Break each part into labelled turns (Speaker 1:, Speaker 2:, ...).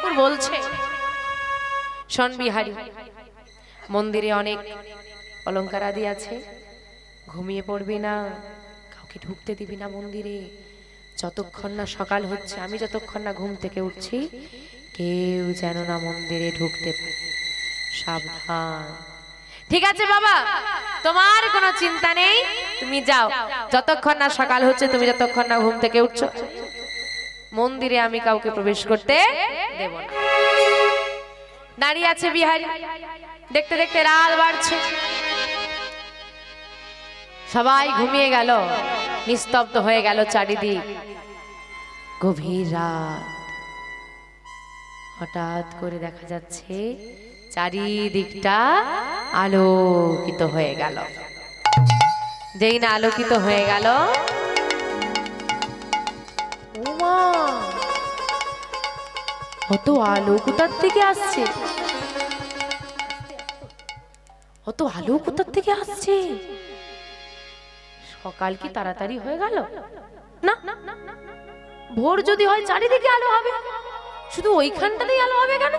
Speaker 1: ঠাকুর বলছে, শোন বিহারী, মন্দিরে অনেক অলংকার আদি আছে, ঘুমিয়ে পড়বি না, কাউকে ঢুকতে দিবি না মন্দিরে, যতক্ষণ না সকাল হচ্ছে, আমি যতক্ষণ না ঘুম থেকে উঠছি, কেউ যেন না মন্দিরে ঢুকতে পারে, সাবধান। ঠিক আছে বাবা, তোমার কোনো চিন্তা নেই, তুমি যাও, যতক্ষণ না সকাল হচ্ছে, তুমি যতক্ষণ না ঘুম থেকে উঠছো, মন্দিরে আমি কাউকে প্রবেশ করতে দেব না। দাঁড়িয়ে আছে বিহারী, দেখতে দেখতে রাত বাড়ছে, সবাই ঘুমিয়ে গেল, নিস্তব্ধ হয়ে গেল চারিদিক, গভীর রাত। হঠাৎ করে দেখা যাচ্ছে চারিদিকটা আলোকিত হয়ে গেল। যেই না আলোকিত হয়ে গেল, ওমা, অত আলো কোথার থেকে আসছে, অত আলো কোথার থেকে আসছে? সকাল কি তাড়াতাড়ি হয়ে গেল? না, ভোর যদি হয় চারিদিকে আলো হবে, শুধু ওইখানটাতেই আলো হবে কেন?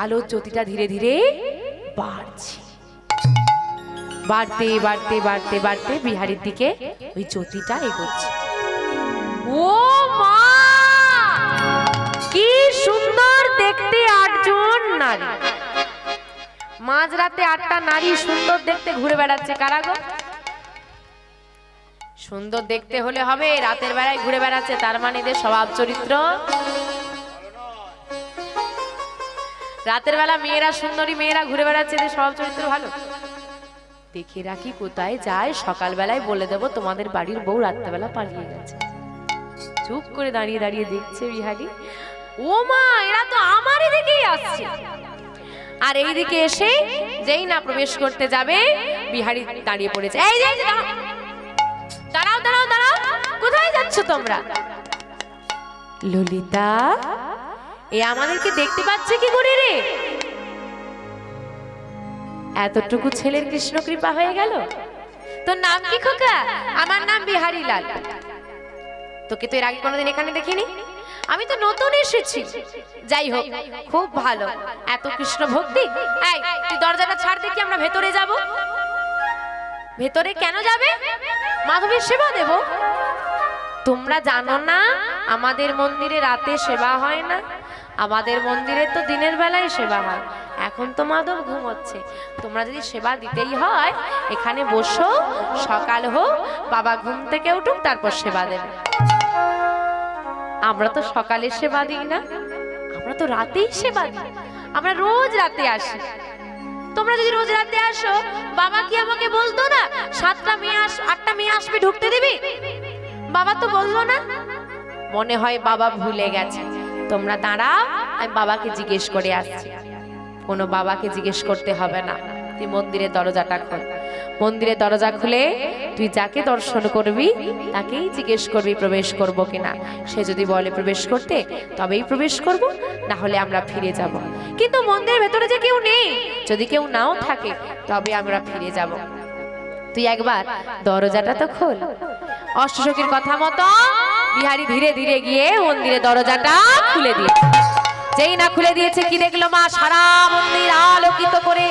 Speaker 1: আলোর জ্যোতিটা ধীরে ধীরে বাড়ছে, বাড়তে বাড়তে বাড়তে বাড়তে বিহারীর দিকে ওই জ্যোতিটা এগোচ্ছে। ও মা, কি সুন্দর দেখতে 8 জন নারী, মাঝরাতে 8টা নারী সুন্দর দেখতে ঘুরে বেড়াচ্ছে। কারা গো? সুন্দর দেখতে হলে হবে, রাতের বেলায় ঘুরে বেড়াচ্ছে, তার মানে এদের স্বভাব চরিত্র। রাতের বেলা মেয়েরা, সুন্দরী মেয়েরা ঘুরে বেড়াচ্ছে, এদের স্বভাব চরিত্র ভালো। দেখে রাখি কোথায় যায়, সকাল বেলায় বলে দেব তোমাদের বাড়ির বউ রাত্রেবেলা পালিয়ে গেছে। চুপ করে দাঁড়িয়ে দাঁড়িয়ে দেখছে বিহারী, ও মা, এরা তো আমারই দিকেই আসছে। আর এইদিকে এসে যেই না প্রবেশ করতে যাবে, বিহারী দাঁড়িয়ে পড়েছে। এই যে দাঁড়াও দাঁড়াও দাঁড়াও, কোথায় যাচ্ছ তোমরা? ললিতা, এ আমাদেরকে দেখতে পাচ্ছে কি করে রে? এতটুকু ছেলের কৃষ্ণ কৃপা হয়ে গেল। তোর নাম কি খোকা? আমার নাম বিহারী লাল। তোকে তো এর আগে কোনোদিন এখানে দেখিনি, আমি তো নতুন এসেছি। যাই হোক, খুব ভালো, এত কৃষ্ণ ভক্তি। এই, তুই দরজাটা ছাড় দেখি, আমরা ভেতরে যাব। ভেতরে কেন যাবে? মাধবের সেবা দেব। তোমরা জানো না আমাদের মন্দিরে রাতে সেবা হয় না, আমাদের মন্দিরে তো দিনের বেলায় সেবা হয়। এখন তো মাধব ঘুমোচ্ছে, তোমরা যদি সেবা দিতেই হয় এখানে বসো, সকাল হোক, বাবা ঘুম থেকে উঠুক, তারপর সেবা দেবে। আমরা তো সকালে সেবা দিই না, আমরা তো রাতেই সেবা দিই, আমরা রোজ রাতে আসি। তোমরা যদি রোজ রাতে আসো, বাবা কি আমাকে বলতো না 7টা মেয়ে 8টা মেয়ে আসবে, ঢুকতে দিবি? বাবা তো বললো না। মনে হয় বাবা ভুলে গেছে। তোমরা দাঁড়াও, আমি বাবাকে জিজ্ঞেস করে আসছি। কোনো বাবাকে জিজ্ঞেস করতে হবে না, তুই মন্দিরের দরজাটা খোল। মন্দিরের দরজা খুলে তুই যাকে দর্শন করবি তাকেই জিজ্ঞেস করবি প্রবেশ করব কিনা। সে যদি বলে প্রবেশ করতে, তবেই প্রবেশ করব, না হলে আমরা ফিরে যাব। কিন্তু মন্দিরের ভেতরে যে কেউ নেই, যদি কেউ নাও থাকে তবে আমরা ফিরে যাব। তুই একবার দরজাটা তো খোল। অষ্টসখীর কথা মতো বিহারী ধীরে ধীরে গিয়ে মন্দিরের দরজাটা খুলে দিয়েছে। যেই না খুলে দিয়েছে, কি দেখলো মা? সারা মন্দির আলোকিত করে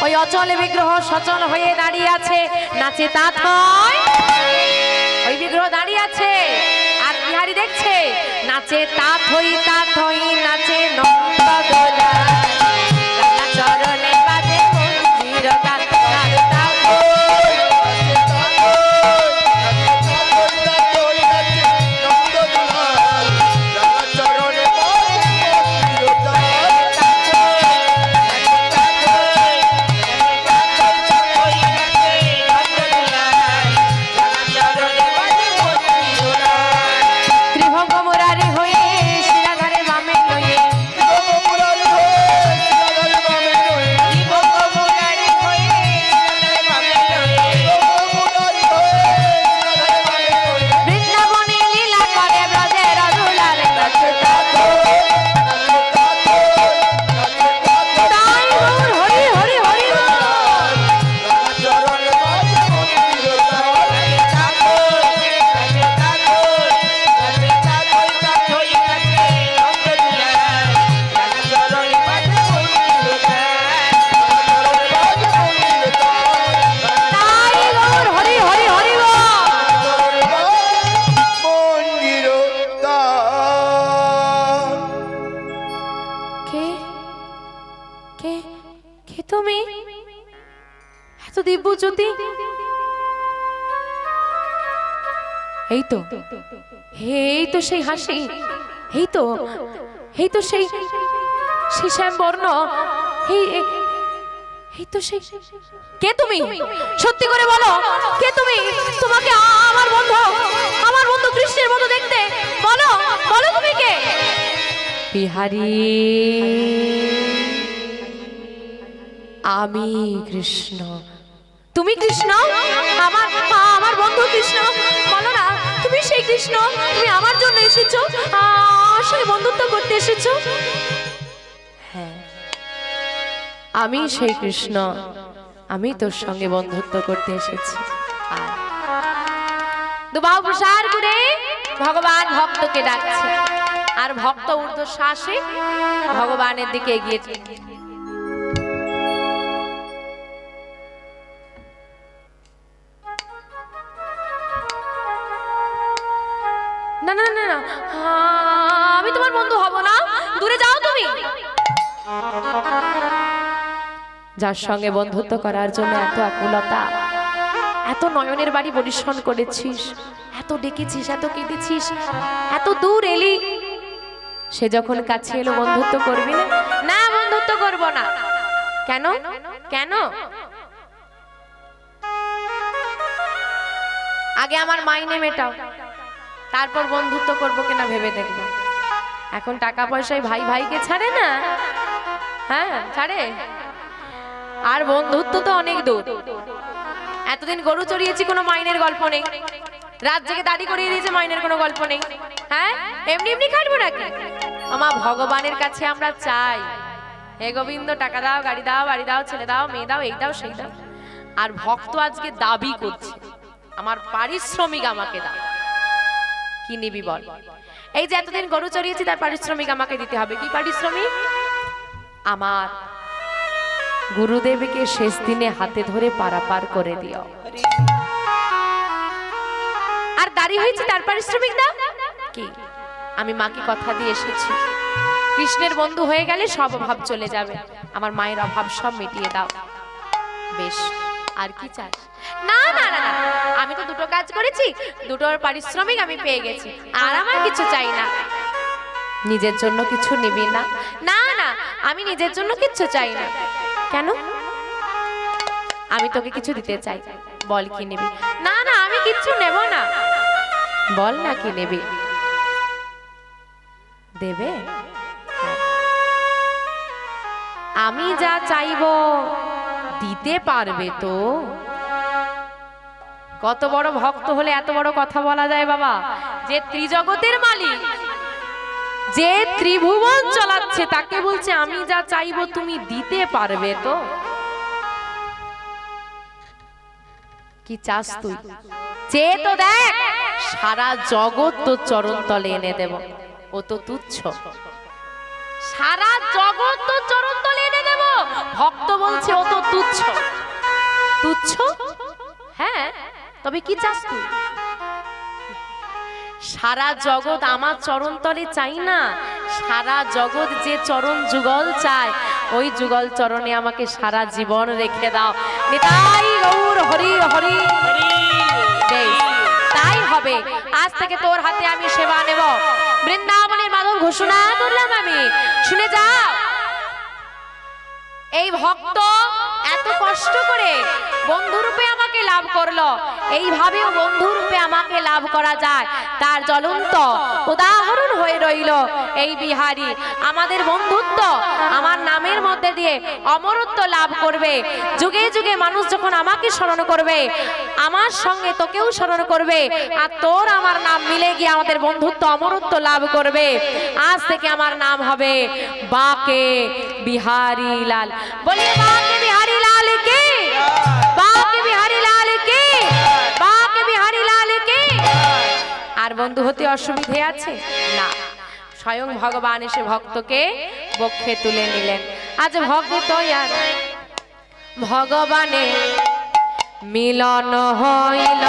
Speaker 1: ওই অচল বিগ্রহ সচল হয়ে দাঁড়িয়ে আছে, নাচে তাঁত হয়। ওই বিগ্রহ দাঁড়িয়ে আছে আর বিহারী দেখছে, নাচে তাঁত হই নাচে নন্দদোলা, চরণে বাজে মন্দির গান। ত্রিভঙ্গ মুরারি হয়ে শিরাধারে বামে তুমি এত দিব্য জ্যোতি, এই তো সেই হাসি, এই তো সেই শ্যামবর্ণ, এই তো সেই। কে তুমি? সত্যি করে বলো, কে তুমি? তোমাকে আমার বন্ধু কৃষ্ণের মতো দেখতে, বলো বলো তুমি কে? বিহারী, আমি কৃষ্ণ। তুমি কৃষ্ণ? আমার বন্ধু কৃষ্ণ? বলো না, তুমি সেই কৃষ্ণ? তুমি আমার জন্য এসেছো, আমার সঙ্গে বন্ধুত্ব করতে এসেছো? হ্যাঁ, আমি সেই কৃষ্ণ, আমি তোর সঙ্গে বন্ধুত্ব করতে এসেছি। দুবাহু প্রসার করে ভগবান ভক্তকে ডাকছে, আর ভক্ত ঊর্ধ্বশ্বাসে ভগবানের দিকে এগিয়ে চলে। না না না না, আমি তোমার বন্ধু হব না, দূরে যাও তুমি। যার সঙ্গে বন্ধুত্ব করার জন্য এত আকুলতা, এত নয়নের বাড়ি পরিশ্রম করেছিস, এত ডেকেছিস, এত কেঁদেছিস, এত দূর এলি, সে যখন কাছে এলো বন্ধুত্ব করবি না? না, বন্ধুত্ব করব না। কেন? কেন? আগে আমার মাইনে মেটাও, তারপর বন্ধুত্ব করবো কিনা ভেবে দেখবো। এখন টাকা পয়সায় ভাই ভাইকে ছাড়ে না, হ্যাঁ ছাড়ে। আর বন্ধুত্ব তো অনেক দূর। এতদিন গরু চড়িয়েছি, কোনো মাইনের গল্প নেই। রাত জেগে দাড়ি করিয়ে দিয়েছে, মাইনের কোনো গল্প নেই। হ্যাঁ, এমনি এমনি খাটবো নাকি? আমার ভগবানের কাছে আমরা চাই, হে গোবিন্দ টাকা দাও, গাড়ি দাও, বাড়ি দাও, ছেলে দাও, মেয়ে দাও, এই দাও সেই দাও। আর ভক্ত আজকে দাবি করছে, আমার পারিশ্রমিক আমাকে দাও। কি নিবি বল? এই যে এতদিন গরু চড়িয়েছি, তার পারিশ্রমিক আমাকে দিতে হবে। কি পারিশ্রমিক? আমার গুরুদেবকে শেষ দিনে হাতে ধরে পারাপার করে দিও। আর দাড়ি হয়েছে, তার পারিশ্রমিক দাও। কি? আমি মাকে কথা দিয়ে এসেছি, কৃষ্ণের বন্ধু হয়ে গেলে সব অভাব চলে যাবে, আমার মায়ের অভাব সব মিটিয়ে দাও। বেশ, আর কি চাই? না না না না, আমি তো দুটো কাজ করেছি, দুটোর পারিশ্রমিক আমি পেয়ে গেছি, আর আমার কিছু চাই না। নিজের জন্য কিছু নিবি না? না না, আমি নিজের জন্য কিছু চাই না। কেন? আমি তোকে কিছু দিতে চাই, বল কি নিবি? না না, আমি কিচ্ছু নেব না। বল না কি নেবি? দেবে? আমি যা চাইবো দিতে পারবে তো? কত বড় ভক্ত হলে এত বড় কথা বলা যায় বাবা? যে ত্রিজগতের মালিক, যে ত্রিভুবন চালাচ্ছে, তাকে বলছে আমি যা চাইবো তুমি দিতে পারবে তো? কি চাস তুই? চেয়ে তো দেখ, সারা জগৎ তোর চরণ তলে এনে দেব। ও তো তুচ্ছ, সারা জগৎ তোর চরণ তলে এনে দেব। ভক্ত বলছে ও তো তুচ্ছ। তুচ্ছ? হ্যাঁ, তবে কি চাস তুই? সারা জগৎ আমার চরণ তলে চাই না, সারা জগৎ যে চরণ যুগল চায়, ওই যুগল চরণে আমাকে সারা জীবন রেখে দাও। নিতাই গৌর হরি হরি। তাই হবে, আজ থেকে তোর হাতে আমি সেবা নেব। বৃন্দাবনের মাধব ঘোষণা করলাম আমি, শুনে যাও। এই ভক্ত এত কষ্ট করে বন্ধুরূপে আমাকে লাভ করলো, এইভাবেও বন্ধুরূপে আমাকে লাভ করা যায়, তার জ্বলন্ত উদাহরণ হয়ে রইল এই বিহারী। আমাদের বন্ধুত্ব আমার নামের মধ্যে দিয়ে অমরত্ব লাভ করবে। যুগে যুগে মানুষ যখন আমাকে স্মরণ করবে, আমার সঙ্গে তোকেও স্মরণ করবে, আর তোর আমার নাম মিলে গিয়ে আমাদের বন্ধুত্ব অমরত্ব লাভ করবে। আজ থেকে আমার নাম হবে বাকে বিহারী লাল। বলিয়ে বাকে বিহারী লাল কি, বাকে বিহারী লাল কি, বাকে বিহারী লাল কি। আর বন্ধু হতে অসুবিধে আছে না, স্বয়ং ভগবান এসে ভক্তকে বক্ষে তুলে নিলেন। আজ ভক্ত আর ভগবানে মিলন হইল।